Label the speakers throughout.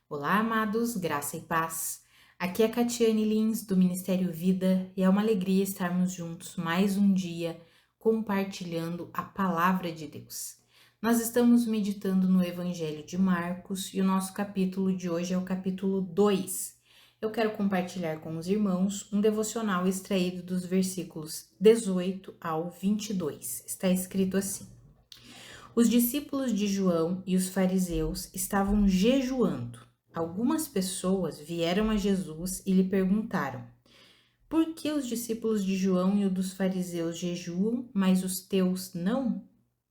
Speaker 1: Olá, amados, graça e paz. Aqui é Catiane Lins, do Ministério Vida, e é uma alegria estarmos juntos mais um dia compartilhando a palavra de Deus. Nós estamos meditando no Evangelho de Marcos e o nosso capítulo de hoje é o capítulo 2. Eu quero compartilhar com os irmãos um devocional extraído dos versículos 18 ao 22. Está escrito assim: Os discípulos de João e os fariseus estavam jejuando. Algumas pessoas vieram a Jesus e lhe perguntaram: Por que os discípulos de João e os dos fariseus jejuam, mas os teus não?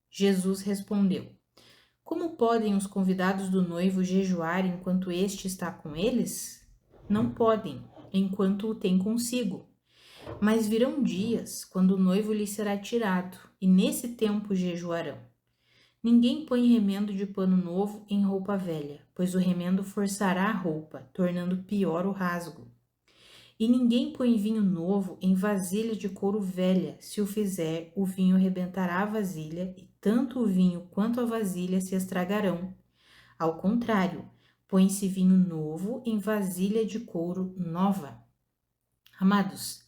Speaker 1: Jesus respondeu: Como podem os convidados do noivo jejuar enquanto este está com eles? Não podem, enquanto o tem consigo. Mas virão dias quando o noivo lhe será tirado, e nesse tempo jejuarão. Ninguém põe remendo de pano novo em roupa velha, pois o remendo forçará a roupa, tornando pior o rasgo. E ninguém põe vinho novo em vasilha de couro velha, se o fizer, o vinho rebentará a vasilha, e tanto o vinho quanto a vasilha se estragarão. Ao contrário, põe-se vinho novo em vasilha de couro nova. Amados,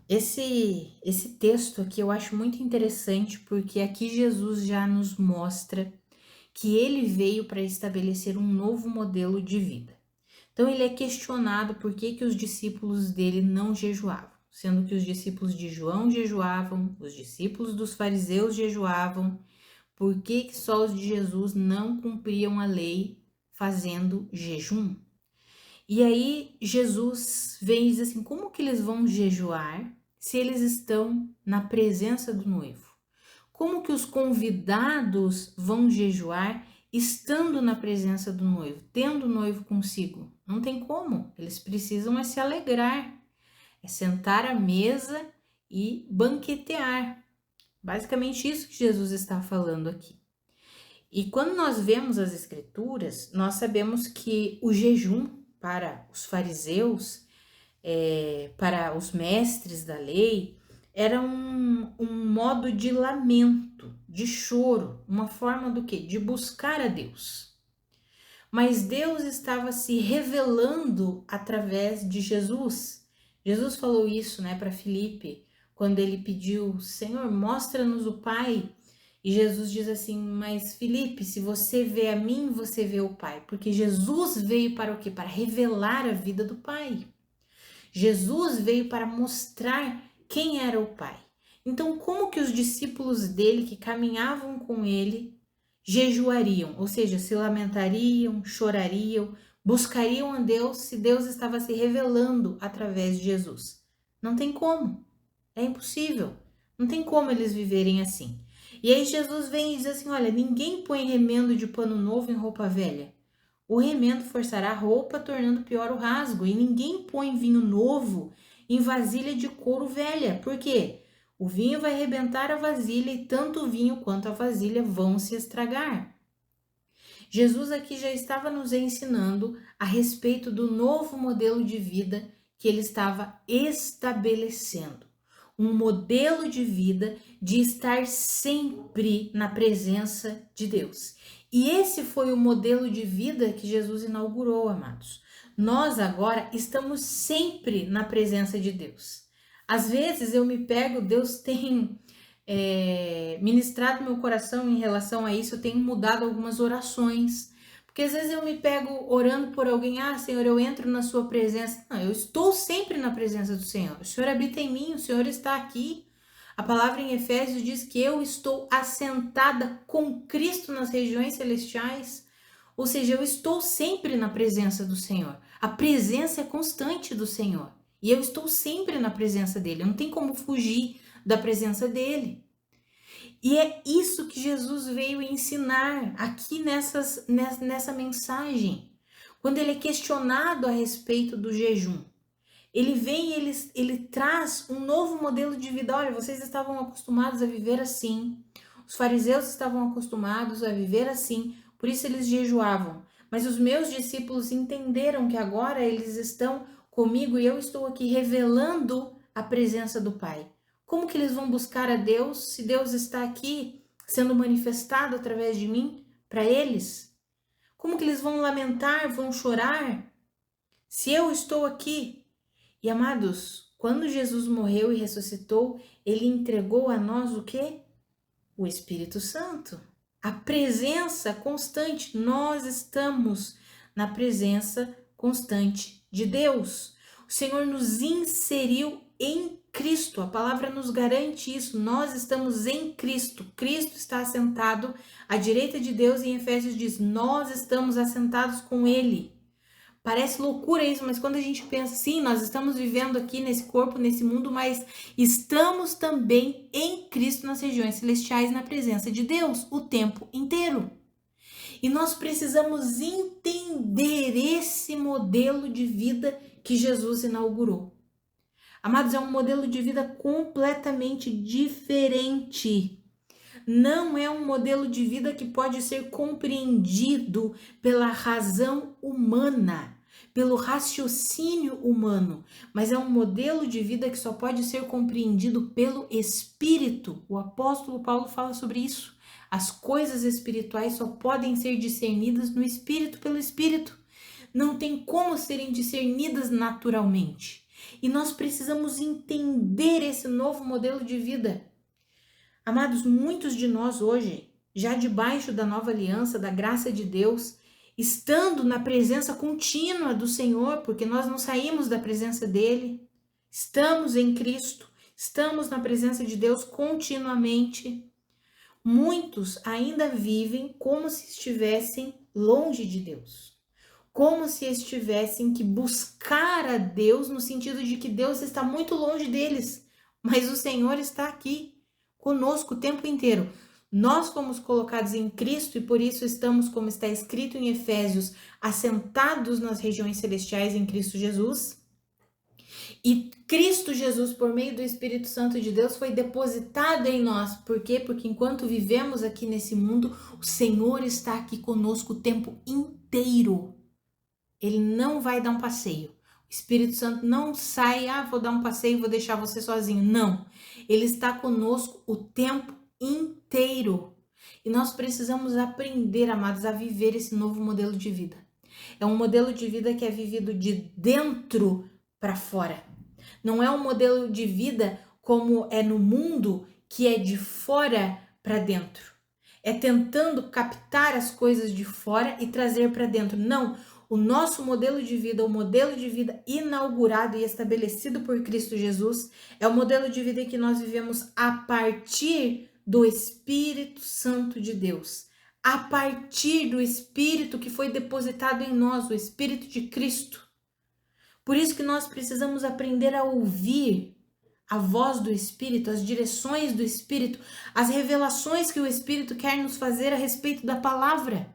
Speaker 1: esse texto aqui eu acho muito interessante, porque aqui Jesus já nos mostra que ele veio para estabelecer um novo modelo de vida. Então ele é questionado por que os discípulos dele não jejuavam, sendo que os discípulos de João jejuavam, os discípulos dos fariseus jejuavam, por que só os de Jesus não cumpriam a lei fazendo jejum? E aí Jesus vem e diz assim: como que eles vão jejuar se eles estão na presença do noivo? Como que os convidados vão jejuar estando na presença do noivo, tendo o noivo consigo? Não tem como, eles precisam é se alegrar, é sentar à mesa e banquetear. Basicamente isso que Jesus está falando aqui. E quando nós vemos as escrituras, nós sabemos que o jejum para os fariseus, para os mestres da lei, era um modo de lamento, de choro, uma forma do quê? De buscar a Deus. Mas Deus estava se revelando através de Jesus. Jesus falou isso, para Filipe, quando ele pediu: Senhor, mostra-nos o Pai. E Jesus diz assim: mas Filipe, se você vê a mim, você vê o Pai. Porque Jesus veio para o quê? Para revelar a vida do Pai. Jesus veio para mostrar quem era o Pai. Então, como que os discípulos dele que caminhavam com ele jejuariam? Ou seja, se lamentariam, chorariam, buscariam a Deus se Deus estava se revelando através de Jesus? Não tem como. É impossível. Não tem como eles viverem assim. E aí Jesus vem e diz assim: olha, ninguém põe remendo de pano novo em roupa velha. O remendo forçará a roupa, tornando pior o rasgo, e ninguém põe vinho novo em vasilha de couro velha. Por quê? O vinho vai arrebentar a vasilha e tanto o vinho quanto a vasilha vão se estragar. Jesus aqui já estava nos ensinando a respeito do novo modelo de vida que ele estava estabelecendo. Um modelo de vida de estar sempre na presença de Deus. E esse foi o modelo de vida que Jesus inaugurou, amados. Nós agora estamos sempre na presença de Deus. Às vezes eu me pego, Deus tem ministrado meu coração em relação a isso, eu tenho mudado algumas orações. Porque às vezes eu me pego orando por alguém: Senhor, eu entro na sua presença. Não, eu estou sempre na presença do Senhor. O Senhor habita em mim, o Senhor está aqui. A palavra em Efésios diz que eu estou assentada com Cristo nas regiões celestiais. Ou seja, eu estou sempre na presença do Senhor. A presença é constante do Senhor. E eu estou sempre na presença dele. Não tem como fugir da presença dele. E é isso que Jesus veio ensinar aqui nessa mensagem. Quando ele é questionado a respeito do jejum, ele vem e ele traz um novo modelo de vida. Olha, vocês estavam acostumados a viver assim. Os fariseus estavam acostumados a viver assim, por isso eles jejuavam. Mas os meus discípulos entenderam que agora eles estão comigo e eu estou aqui revelando a presença do Pai. Como que eles vão buscar a Deus se Deus está aqui sendo manifestado através de mim para eles? Como que eles vão lamentar, vão chorar, se eu estou aqui? E amados, quando Jesus morreu e ressuscitou, ele entregou a nós o quê? O Espírito Santo. A presença constante. Nós estamos na presença constante de Deus. O Senhor nos inseriu em Cristo. A palavra nos garante isso. Nós estamos em Cristo. Cristo está assentado à direita de Deus e em Efésios diz: nós estamos assentados com Ele. Parece loucura isso, mas quando a gente pensa, sim, nós estamos vivendo aqui nesse corpo, nesse mundo, mas estamos também em Cristo nas regiões celestiais, na presença de Deus, o tempo inteiro. E nós precisamos entender esse modelo de vida que Jesus inaugurou. Amados, é um modelo de vida completamente diferente. Não é um modelo de vida que pode ser compreendido pela razão humana, pelo raciocínio humano, mas é um modelo de vida que só pode ser compreendido pelo Espírito. O apóstolo Paulo fala sobre isso. As coisas espirituais só podem ser discernidas no Espírito, pelo Espírito. Não tem como serem discernidas naturalmente. E nós precisamos entender esse novo modelo de vida. Amados, muitos de nós hoje, já debaixo da nova aliança, da graça de Deus, estando na presença contínua do Senhor, porque nós não saímos da presença dele, estamos em Cristo, estamos na presença de Deus continuamente. Muitos ainda vivem como se estivessem longe de Deus, como se estivessem que buscar a Deus no sentido de que Deus está muito longe deles, mas o Senhor está aqui conosco o tempo inteiro. Nós fomos colocados em Cristo e por isso estamos, como está escrito em Efésios, assentados nas regiões celestiais em Cristo Jesus. E Cristo Jesus, por meio do Espírito Santo de Deus, foi depositado em nós. Por quê? Porque enquanto vivemos aqui nesse mundo, o Senhor está aqui conosco o tempo inteiro. Ele não vai dar um passeio. O Espírito Santo não sai, vou dar um passeio, vou deixar você sozinho. Não. Ele está conosco o tempo inteiro. E nós precisamos aprender, amados, a viver esse novo modelo de vida. É um modelo de vida que é vivido de dentro para fora. Não é um modelo de vida como é no mundo, que é de fora para dentro. É tentando captar as coisas de fora e trazer para dentro. Não. O nosso modelo de vida, o modelo de vida inaugurado e estabelecido por Cristo Jesus, é o modelo de vida que nós vivemos a partir do Espírito Santo de Deus, a partir do Espírito que foi depositado em nós, o Espírito de Cristo. Por isso que nós precisamos aprender a ouvir a voz do Espírito, as direções do Espírito, as revelações que o Espírito quer nos fazer a respeito da palavra.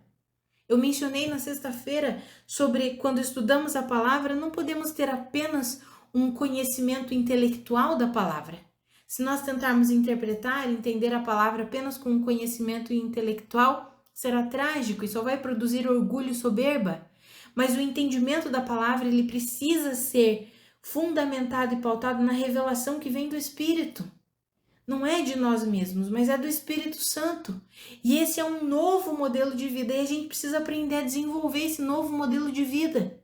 Speaker 1: Eu mencionei na sexta-feira sobre quando estudamos a palavra, não podemos ter apenas um conhecimento intelectual da palavra. Se nós tentarmos interpretar, entender a palavra apenas com um conhecimento intelectual, será trágico e só vai produzir orgulho e soberba. Mas o entendimento da palavra, ele precisa ser fundamentado e pautado na revelação que vem do Espírito. Não é de nós mesmos, mas é do Espírito Santo. E esse é um novo modelo de vida e a gente precisa aprender a desenvolver esse novo modelo de vida.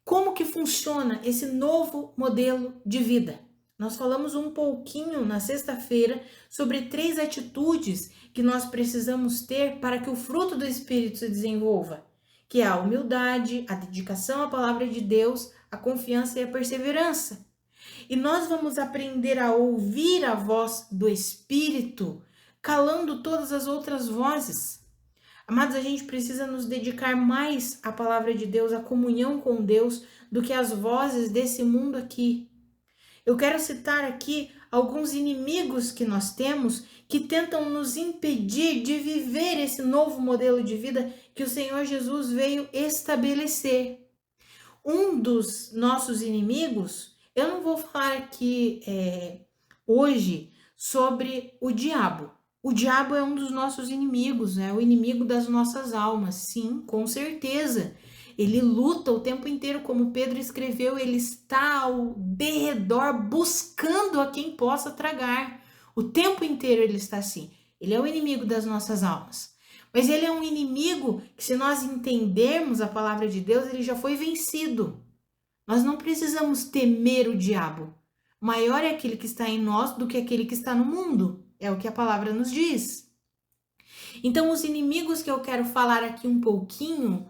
Speaker 1: Como que funciona esse novo modelo de vida? Nós falamos um pouquinho na sexta-feira sobre 3 atitudes que nós precisamos ter para que o fruto do Espírito se desenvolva, que é a humildade, a dedicação à palavra de Deus, a confiança e a perseverança. E nós vamos aprender a ouvir a voz do Espírito, calando todas as outras vozes. Amados, a gente precisa nos dedicar mais à palavra de Deus, à comunhão com Deus, do que às vozes desse mundo aqui. Eu quero citar aqui alguns inimigos que nós temos que tentam nos impedir de viver esse novo modelo de vida que o Senhor Jesus veio estabelecer. Um dos nossos inimigos, eu não vou falar aqui hoje sobre o diabo. O diabo é um dos nossos inimigos, é o inimigo das nossas almas, sim, com certeza. Ele luta o tempo inteiro, como Pedro escreveu, ele está ao derredor buscando a quem possa tragar. O tempo inteiro ele está assim. Ele é o inimigo das nossas almas. Mas ele é um inimigo que, se nós entendermos a palavra de Deus, ele já foi vencido. Nós não precisamos temer o diabo. Maior é aquele que está em nós do que aquele que está no mundo. É o que a palavra nos diz. Então, os inimigos que eu quero falar aqui um pouquinho,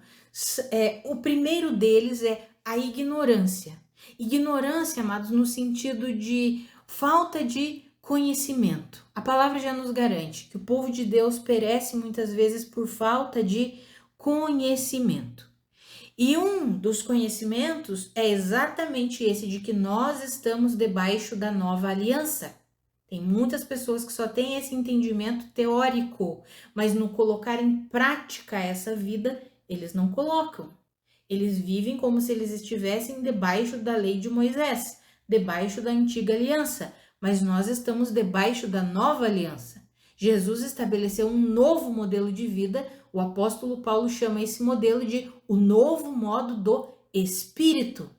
Speaker 1: o primeiro deles é a ignorância. Ignorância, amados, no sentido de falta de conhecimento. A palavra já nos garante que o povo de Deus perece muitas vezes por falta de conhecimento. E um dos conhecimentos é exatamente esse de que nós estamos debaixo da nova aliança. Tem muitas pessoas que só têm esse entendimento teórico, mas no colocar em prática essa vida, eles não colocam. Eles vivem como se eles estivessem debaixo da lei de Moisés, debaixo da antiga aliança, mas nós estamos debaixo da nova aliança. Jesus estabeleceu um novo modelo de vida. O apóstolo Paulo chama esse modelo de o novo modo do Espírito.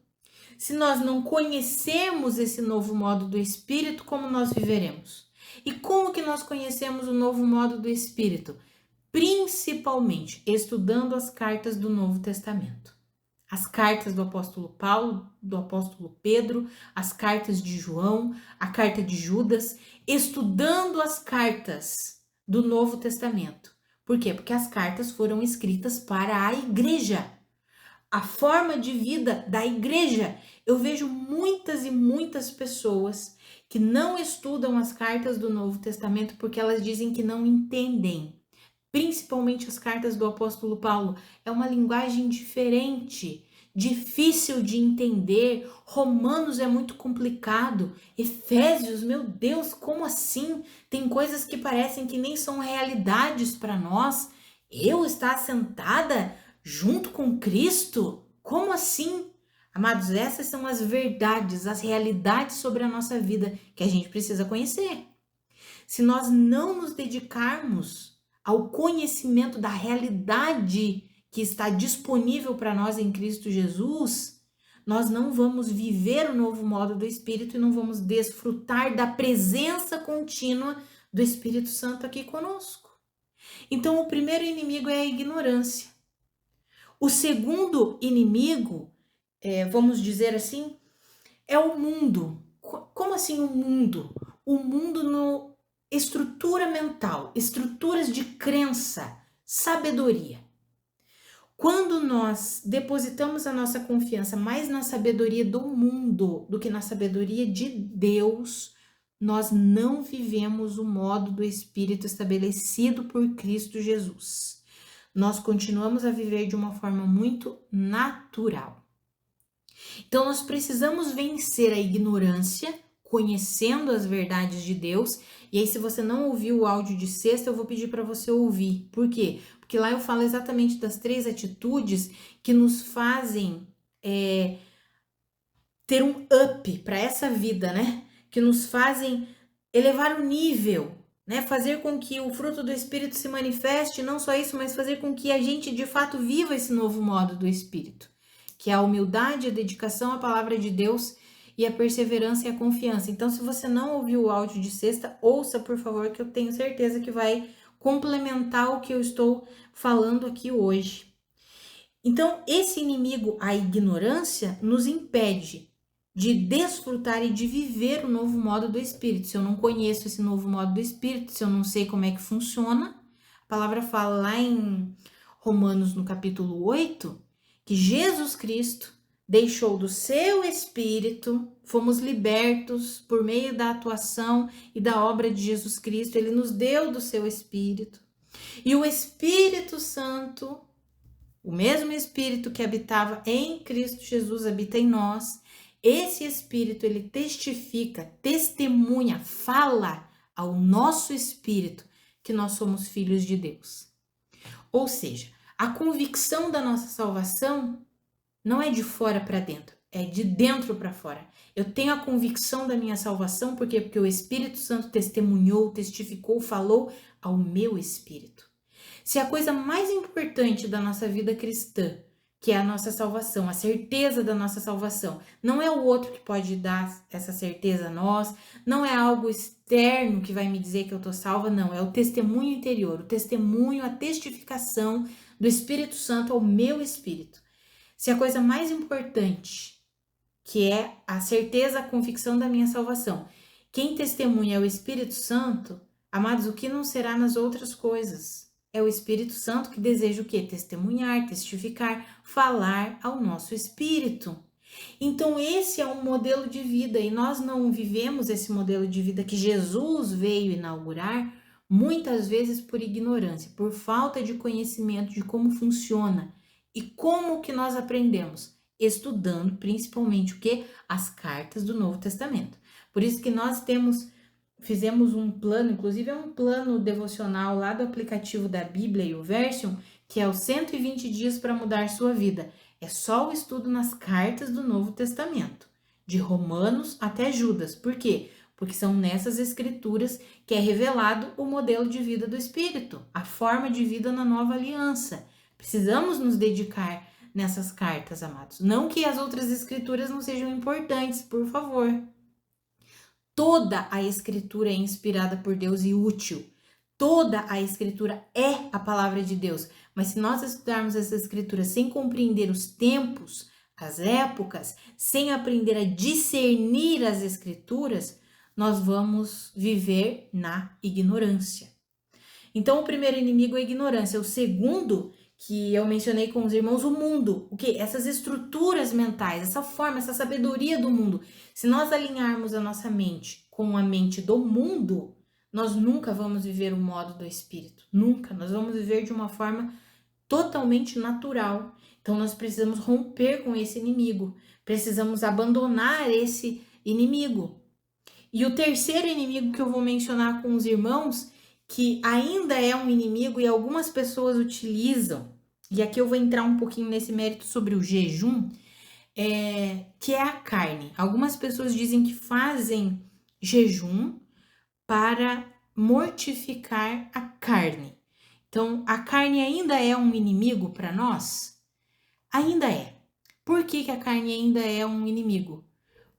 Speaker 1: Se nós não conhecermos esse novo modo do Espírito, como nós viveremos? E como que nós conhecemos o novo modo do Espírito? Principalmente estudando as cartas do Novo Testamento. As cartas do apóstolo Paulo, do apóstolo Pedro, as cartas de João, a carta de Judas, estudando as cartas do Novo Testamento. Por quê? Porque as cartas foram escritas para a igreja. A forma de vida da igreja. Eu vejo muitas e muitas pessoas que não estudam as cartas do Novo Testamento porque elas dizem que não entendem. Principalmente as cartas do apóstolo Paulo. É uma linguagem diferente, difícil de entender. Romanos é muito complicado. Efésios, meu Deus, como assim? Tem coisas que parecem que nem são realidades para nós. Eu estar sentada junto com Cristo? Como assim? Amados, essas são as verdades, as realidades sobre a nossa vida que a gente precisa conhecer. Se nós não nos dedicarmos ao conhecimento da realidade que está disponível para nós em Cristo Jesus, nós não vamos viver o novo modo do Espírito e não vamos desfrutar da presença contínua do Espírito Santo aqui conosco. Então, o primeiro inimigo é a ignorância. O segundo inimigo, vamos dizer assim, é o mundo. Como assim o mundo? O mundo no estrutura mental, estruturas de crença, sabedoria. Quando nós depositamos a nossa confiança mais na sabedoria do mundo do que na sabedoria de Deus, nós não vivemos o modo do Espírito estabelecido por Cristo Jesus. Nós continuamos a viver de uma forma muito natural. Então, nós precisamos vencer a ignorância, conhecendo as verdades de Deus. E aí, se você não ouviu o áudio de sexta, eu vou pedir para você ouvir. Por quê? Porque lá eu falo exatamente das 3 atitudes que nos fazem ter um up para essa vida, né? Que nos fazem elevar o nível, né? Fazer com que o fruto do Espírito se manifeste, não só isso, mas fazer com que a gente de fato viva esse novo modo do Espírito, que é a humildade, a dedicação à palavra de Deus e a perseverança e a confiança. Então, se você não ouviu o áudio de sexta, ouça, por favor, que eu tenho certeza que vai complementar o que eu estou falando aqui hoje. Então, esse inimigo, a ignorância, nos impede de desfrutar e de viver o novo modo do Espírito. Se eu não conheço esse novo modo do Espírito, se eu não sei como é que funciona, a palavra fala lá em Romanos, no capítulo 8, que Jesus Cristo deixou do seu Espírito, fomos libertos por meio da atuação e da obra de Jesus Cristo, ele nos deu do seu Espírito. E o Espírito Santo, o mesmo Espírito que habitava em Cristo Jesus, habita em nós. Esse Espírito, ele testifica, testemunha, fala ao nosso Espírito que nós somos filhos de Deus. Ou seja, a convicção da nossa salvação não é de fora para dentro, é de dentro para fora. Eu tenho a convicção da minha salvação, por quê? Porque o Espírito Santo testemunhou, testificou, falou ao meu espírito. Se a coisa mais importante da nossa vida cristã, que é a nossa salvação, a certeza da nossa salvação. Não é o outro que pode dar essa certeza a nós, não é algo externo que vai me dizer que eu tô salva, não, é o testemunho interior, o testemunho, a testificação do Espírito Santo ao meu espírito. Se a coisa mais importante, que é a certeza, a convicção da minha salvação, quem testemunha é o Espírito Santo, amados, o que não será nas outras coisas? É o Espírito Santo que deseja o quê? Testemunhar, testificar, falar ao nosso espírito. Então esse é um modelo de vida e nós não vivemos esse modelo de vida que Jesus veio inaugurar muitas vezes por ignorância, por falta de conhecimento de como funciona. E como que nós aprendemos? Estudando principalmente o que? As cartas do Novo Testamento. Por isso que nós fizemos um plano, inclusive é um plano devocional lá do aplicativo da Bíblia e o Version, que é os 120 dias para mudar sua vida. É só o estudo nas cartas do Novo Testamento, de Romanos até Judas. Por quê? Porque são nessas escrituras que é revelado o modelo de vida do Espírito, a forma de vida na nova aliança. Precisamos nos dedicar nessas cartas, amados. Não que as outras escrituras não sejam importantes, por favor. Toda a escritura é inspirada por Deus e útil. Toda a escritura é a palavra de Deus. Mas se nós estudarmos essa escritura sem compreender os tempos, as épocas, sem aprender a discernir as escrituras, nós vamos viver na ignorância. Então, o primeiro inimigo é a ignorância. O segundo, que eu mencionei com os irmãos, o mundo. O quê? Essas estruturas mentais, essa forma, essa sabedoria do mundo. Se nós alinharmos a nossa mente com a mente do mundo, nós nunca vamos viver o modo do Espírito. Nunca. Nós vamos viver de uma forma totalmente natural. Então, nós precisamos romper com esse inimigo. Precisamos abandonar esse inimigo. E o terceiro inimigo que eu vou mencionar com os irmãos, que ainda é um inimigo e algumas pessoas utilizam, e aqui eu vou entrar um pouquinho nesse mérito sobre o jejum, que é a carne. Algumas pessoas dizem que fazem jejum para mortificar a carne. Então, a carne ainda é um inimigo para nós? Ainda é. Por que a carne ainda é um inimigo?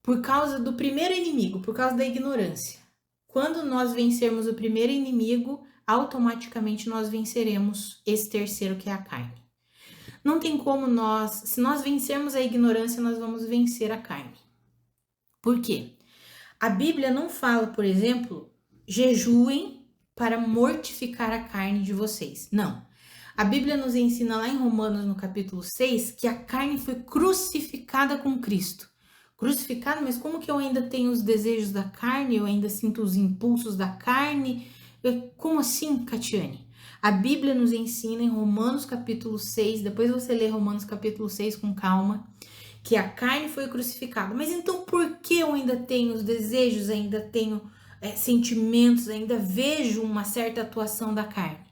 Speaker 1: Por causa do primeiro inimigo, por causa da ignorância. Quando nós vencermos o primeiro inimigo, automaticamente nós venceremos esse terceiro, que é a carne. Não tem como se nós vencermos a ignorância, nós vamos vencer a carne. Por quê? A Bíblia não fala, por exemplo, jejuem para mortificar a carne de vocês. Não. A Bíblia nos ensina lá em Romanos, no capítulo 6, que a carne foi crucificada com Cristo. Crucificado, mas como que eu ainda tenho os desejos da carne, eu ainda sinto os impulsos da carne? Como assim, Catiane? A Bíblia nos ensina em Romanos capítulo 6, depois você lê Romanos capítulo 6 com calma, que a carne foi crucificada. Mas então por que eu ainda tenho os desejos, ainda tenho sentimentos, ainda vejo uma certa atuação da carne?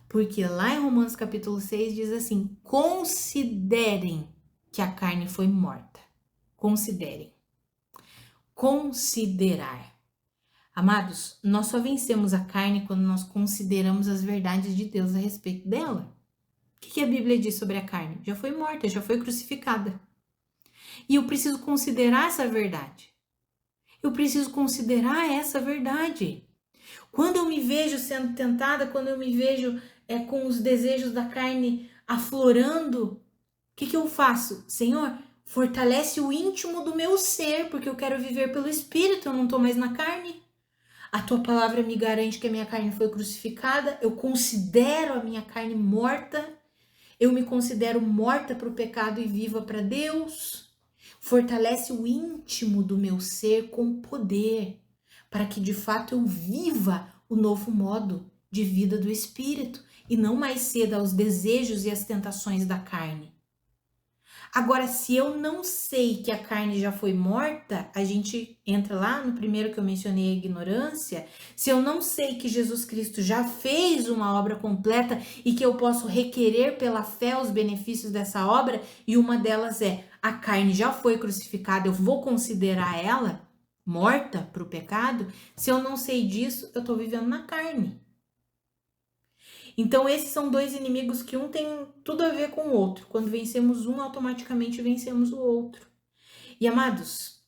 Speaker 1: Porque lá em Romanos capítulo 6 diz assim, considerem que a carne foi morta. Considerem. Considerar. Amados, nós só vencemos a carne quando nós consideramos as verdades de Deus a respeito dela. O que a Bíblia diz sobre a carne? Já foi morta, já foi crucificada. E eu preciso considerar essa verdade. Eu preciso considerar essa verdade. Quando eu me vejo sendo tentada, quando eu me vejo com os desejos da carne aflorando, o que eu faço? Senhor, fortalece o íntimo do meu ser, porque eu quero viver pelo Espírito, eu não estou mais na carne. A tua palavra me garante que a minha carne foi crucificada, eu considero a minha carne morta, eu me considero morta para o pecado e viva para Deus. Fortalece o íntimo do meu ser com poder, para que de fato eu viva o novo modo de vida do Espírito e não mais ceda aos desejos e às tentações da carne. Agora, se eu não sei que a carne já foi morta, a gente entra lá no primeiro que eu mencionei, a ignorância. Se eu não sei que Jesus Cristo já fez uma obra completa e que eu posso requerer pela fé os benefícios dessa obra, e uma delas é, a carne já foi crucificada, eu vou considerar ela morta para o pecado. Se eu não sei disso, eu estou vivendo na carne. Então, esses são dois inimigos que um tem tudo a ver com o outro. Quando vencemos um, automaticamente vencemos o outro. E amados,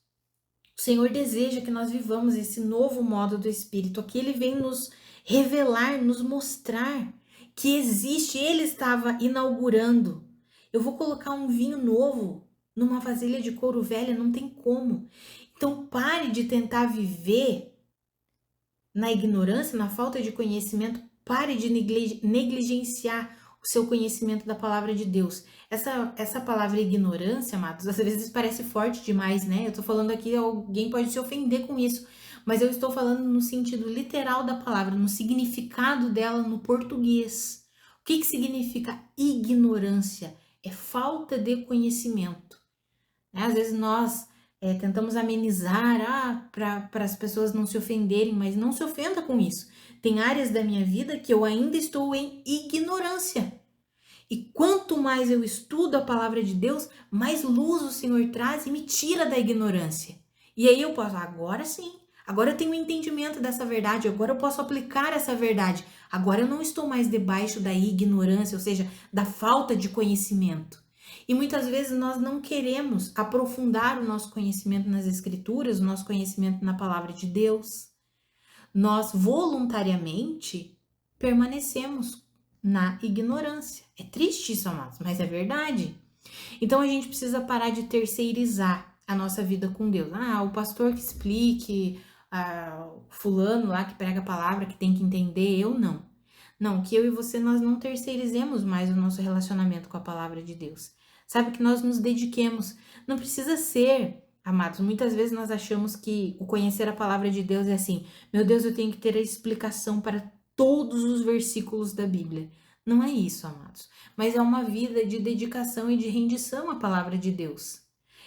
Speaker 1: o Senhor deseja que nós vivamos esse novo modo do Espírito. Aqui ele vem nos revelar, nos mostrar que existe. Ele estava inaugurando. Eu vou colocar um vinho novo numa vasilha de couro velha, não tem como. Então pare de tentar viver na ignorância, na falta de conhecimento. Pare de negligenciar o seu conhecimento da palavra de Deus. Essa palavra ignorância, amados, às vezes parece forte demais, né? Eu tô falando aqui, alguém pode se ofender com isso, mas eu estou falando no sentido literal da palavra, no significado dela no português. O que significa ignorância? É falta de conhecimento. Às vezes nós tentamos amenizar para as pessoas não se ofenderem, mas não se ofenda com isso. Tem áreas da minha vida que eu ainda estou em ignorância. E quanto mais eu estudo a palavra de Deus, mais luz o Senhor traz e me tira da ignorância. E aí eu posso, agora sim, agora eu tenho um entendimento dessa verdade, agora eu posso aplicar essa verdade. Agora eu não estou mais debaixo da ignorância, ou seja, da falta de conhecimento. E muitas vezes nós não queremos aprofundar o nosso conhecimento nas Escrituras, o nosso conhecimento na palavra de Deus. Nós voluntariamente permanecemos na ignorância. É triste isso, amados, mas é verdade. Então a gente precisa parar de terceirizar a nossa vida com Deus. O pastor que explique, o fulano lá que prega a palavra, que tem que entender, eu não. Não, que eu e você, nós não terceirizemos mais o nosso relacionamento com a palavra de Deus. Sabe, que nós nos dediquemos. Não precisa ser, amados, muitas vezes nós achamos que o conhecer a palavra de Deus é assim, meu Deus, eu tenho que ter a explicação para todos os versículos da Bíblia. Não é isso, amados, mas é uma vida de dedicação e de rendição à palavra de Deus.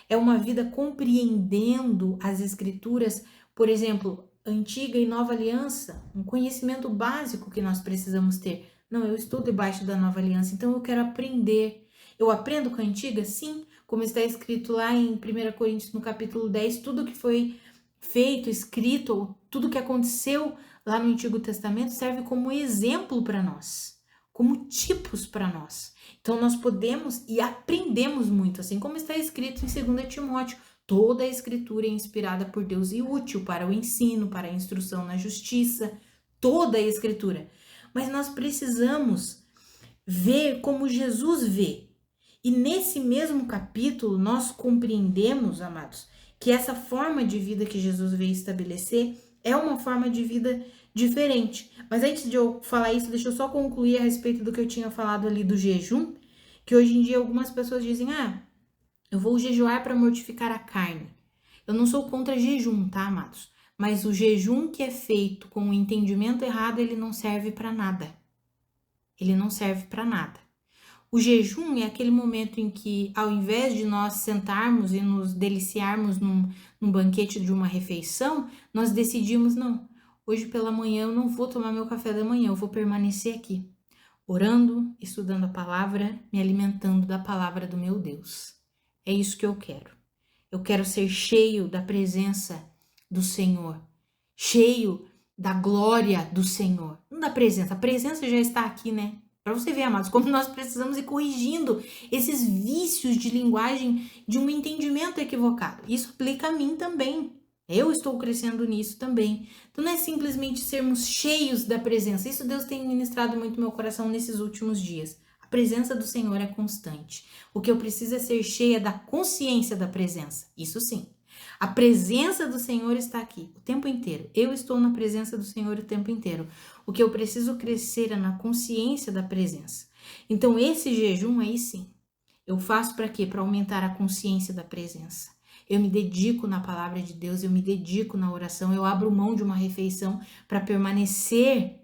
Speaker 1: É uma vida compreendendo as Escrituras, por exemplo, Antiga e Nova Aliança, um conhecimento básico que nós precisamos ter. Não, eu estou debaixo da Nova Aliança, então eu quero aprender. Eu aprendo com a Antiga? Sim, como está escrito lá em 1 Coríntios, no capítulo 10, tudo que foi feito, escrito, tudo que aconteceu lá no Antigo Testamento serve como exemplo para nós, como tipos para nós. Então nós podemos e aprendemos muito, assim como está escrito em 2 Timóteo, toda a Escritura é inspirada por Deus e útil para o ensino, para a instrução na justiça, toda a Escritura. Mas nós precisamos ver como Jesus vê. E nesse mesmo capítulo, nós compreendemos, amados, que essa forma de vida que Jesus veio estabelecer é uma forma de vida diferente. Mas antes de eu falar isso, deixa eu só concluir a respeito do que eu tinha falado ali do jejum, que hoje em dia algumas pessoas dizem, eu vou jejuar para mortificar a carne. Eu não sou contra jejum, tá, amados? Mas o jejum que é feito com o entendimento errado, ele não serve para nada. Ele não serve para nada. O jejum é aquele momento em que, ao invés de nós sentarmos e nos deliciarmos num banquete de uma refeição, nós decidimos, não, hoje pela manhã eu não vou tomar meu café da manhã, eu vou permanecer aqui, orando, estudando a palavra, me alimentando da palavra do meu Deus. É isso que eu quero. Eu quero ser cheio da presença do Senhor, cheio da glória do Senhor. Não da presença, a presença já está aqui, né? Para você ver, amados, como nós precisamos ir corrigindo esses vícios de linguagem de um entendimento equivocado. Isso aplica a mim também. Eu estou crescendo nisso também. Então não é simplesmente sermos cheios da presença. Isso Deus tem ministrado muito no meu coração nesses últimos dias. A presença do Senhor é constante. O que eu preciso é ser cheia da consciência da presença. Isso sim. A presença do Senhor está aqui o tempo inteiro. Eu estou na presença do Senhor o tempo inteiro. O que eu preciso crescer é na consciência da presença. Então, esse jejum aí sim, eu faço para quê? Para aumentar a consciência da presença. Eu me dedico na palavra de Deus, eu me dedico na oração, eu abro mão de uma refeição para permanecer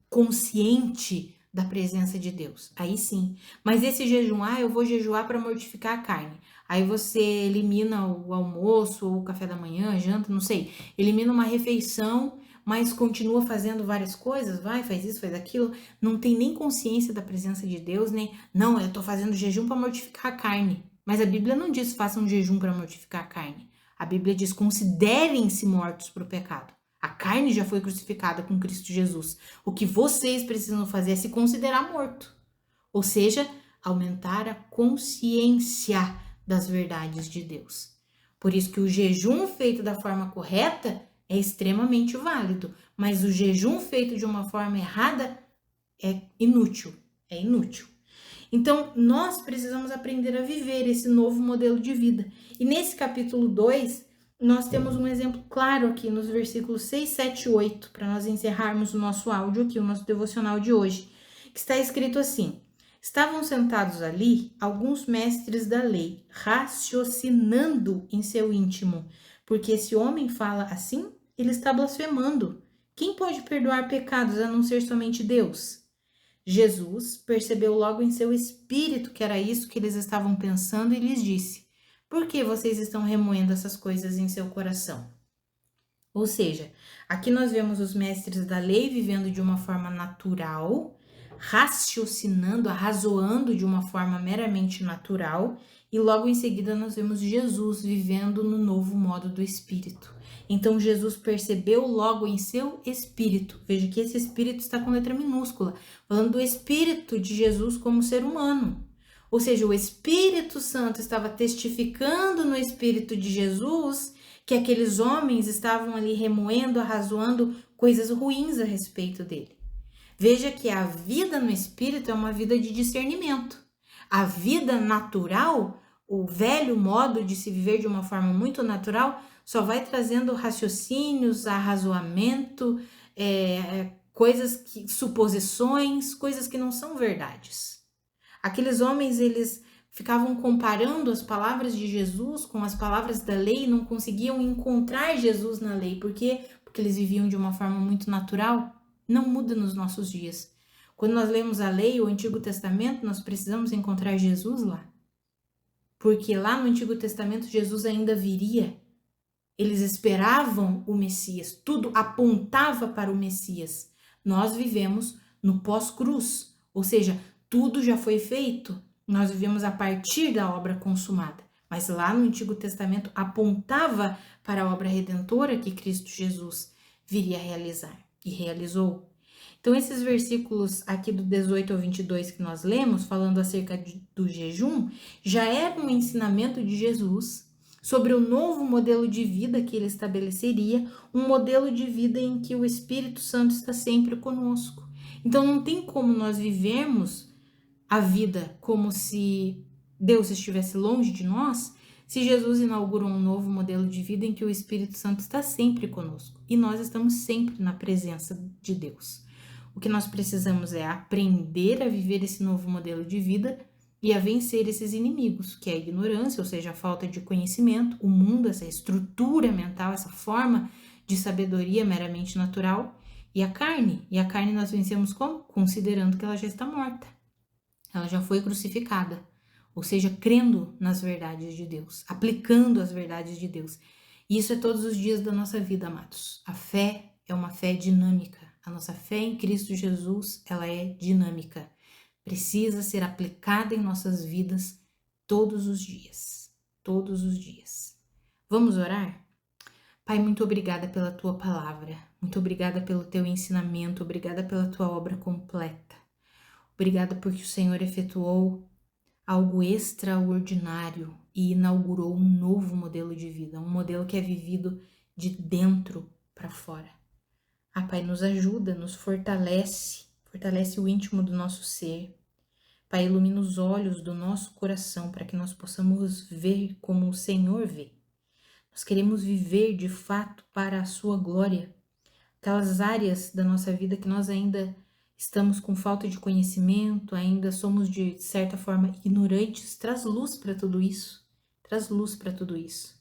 Speaker 1: consciente da presença de Deus. Aí sim. Mas esse jejum, eu vou jejuar para mortificar a carne. Aí você elimina o almoço, ou o café da manhã, a janta, não sei. Elimina uma refeição, mas continua fazendo várias coisas, faz isso, faz aquilo. Não tem nem consciência da presença de Deus, nem... Não, eu tô fazendo jejum para mortificar a carne. Mas a Bíblia não diz façam jejum para mortificar a carne. A Bíblia diz considerem-se mortos para o pecado. A carne já foi crucificada com Cristo Jesus. O que vocês precisam fazer é se considerar morto. Ou seja, aumentar a consciência das verdades de Deus. Por isso que o jejum feito da forma correta é extremamente válido, mas o jejum feito de uma forma errada é inútil. É inútil. Então, nós precisamos aprender a viver esse novo modelo de vida. E nesse capítulo 2, nós temos um exemplo claro aqui nos versículos 6, 7 e 8, para nós encerrarmos o nosso áudio aqui, o nosso devocional de hoje, que está escrito assim: estavam sentados ali alguns mestres da lei, raciocinando em seu íntimo, porque esse homem fala assim, ele está blasfemando. Quem pode perdoar pecados a não ser somente Deus? Jesus percebeu logo em seu espírito que era isso que eles estavam pensando e lhes disse: por que vocês estão remoendo essas coisas em seu coração? Ou seja, aqui nós vemos os mestres da lei vivendo de uma forma natural, raciocinando, arrazoando de uma forma meramente natural, e logo em seguida nós vemos Jesus vivendo no novo modo do Espírito. Então Jesus percebeu logo em seu espírito, veja que esse espírito está com letra minúscula, falando do espírito de Jesus como ser humano. Ou seja, o Espírito Santo estava testificando no espírito de Jesus que aqueles homens estavam ali remoendo, arrazoando coisas ruins a respeito dele. Veja que a vida no espírito é uma vida de discernimento. A vida natural, o velho modo de se viver de uma forma muito natural, só vai trazendo raciocínios, arrazoamento, suposições, coisas que não são verdades. Aqueles homens, eles ficavam comparando as palavras de Jesus com as palavras da lei e não conseguiam encontrar Jesus na lei. Por quê? Porque eles viviam de uma forma muito natural. Não muda nos nossos dias. Quando nós lemos a lei, o Antigo Testamento, nós precisamos encontrar Jesus lá. Porque lá no Antigo Testamento, Jesus ainda viria. Eles esperavam o Messias, tudo apontava para o Messias. Nós vivemos no pós-cruz, ou seja, tudo já foi feito. Nós vivemos a partir da obra consumada. Mas lá no Antigo Testamento apontava para a obra redentora que Cristo Jesus viria a realizar e realizou. Então, esses versículos aqui do 18 ao 22 que nós lemos, falando acerca do jejum, já era um ensinamento de Jesus sobre o novo modelo de vida que ele estabeleceria, um modelo de vida em que o Espírito Santo está sempre conosco. Então, não tem como nós vivermos a vida como se Deus estivesse longe de nós, se Jesus inaugurou um novo modelo de vida em que o Espírito Santo está sempre conosco e nós estamos sempre na presença de Deus. O que nós precisamos é aprender a viver esse novo modelo de vida e a vencer esses inimigos, que é a ignorância, ou seja, a falta de conhecimento, o mundo, essa estrutura mental, essa forma de sabedoria meramente natural, e a carne. E a carne nós vencemos como? Considerando que ela já está morta. Ela já foi crucificada, ou seja, crendo nas verdades de Deus, aplicando as verdades de Deus. E isso é todos os dias da nossa vida, amados. A fé é uma fé dinâmica. A nossa fé em Cristo Jesus, ela é dinâmica. Precisa ser aplicada em nossas vidas todos os dias. Todos os dias. Vamos orar? Pai, muito obrigada pela Tua palavra. Muito obrigada pelo Teu ensinamento. Obrigada pela Tua obra completa. Obrigada porque o Senhor efetuou algo extraordinário e inaugurou um novo modelo de vida. Um modelo que é vivido de dentro para fora. Pai, nos ajuda, nos fortalece o íntimo do nosso ser. Pai, ilumina os olhos do nosso coração para que nós possamos ver como o Senhor vê. Nós queremos viver de fato para a sua glória. Aquelas áreas da nossa vida que nós ainda estamos com falta de conhecimento, ainda somos de certa forma ignorantes, traz luz para tudo isso. Traz luz para tudo isso.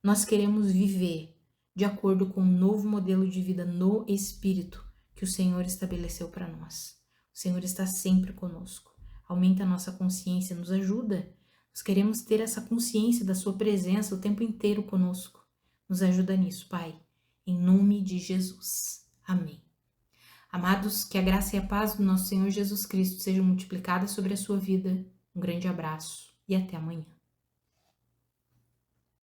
Speaker 1: Nós queremos viver de acordo com o novo modelo de vida no Espírito que o Senhor estabeleceu para nós. O Senhor está sempre conosco. Aumenta a nossa consciência, nos ajuda. Nós queremos ter essa consciência da sua presença o tempo inteiro conosco. Nos ajuda nisso, Pai. Em nome de Jesus. Amém. Amados, que a graça e a paz do nosso Senhor Jesus Cristo sejam multiplicadas sobre a sua vida. Um grande abraço e até amanhã.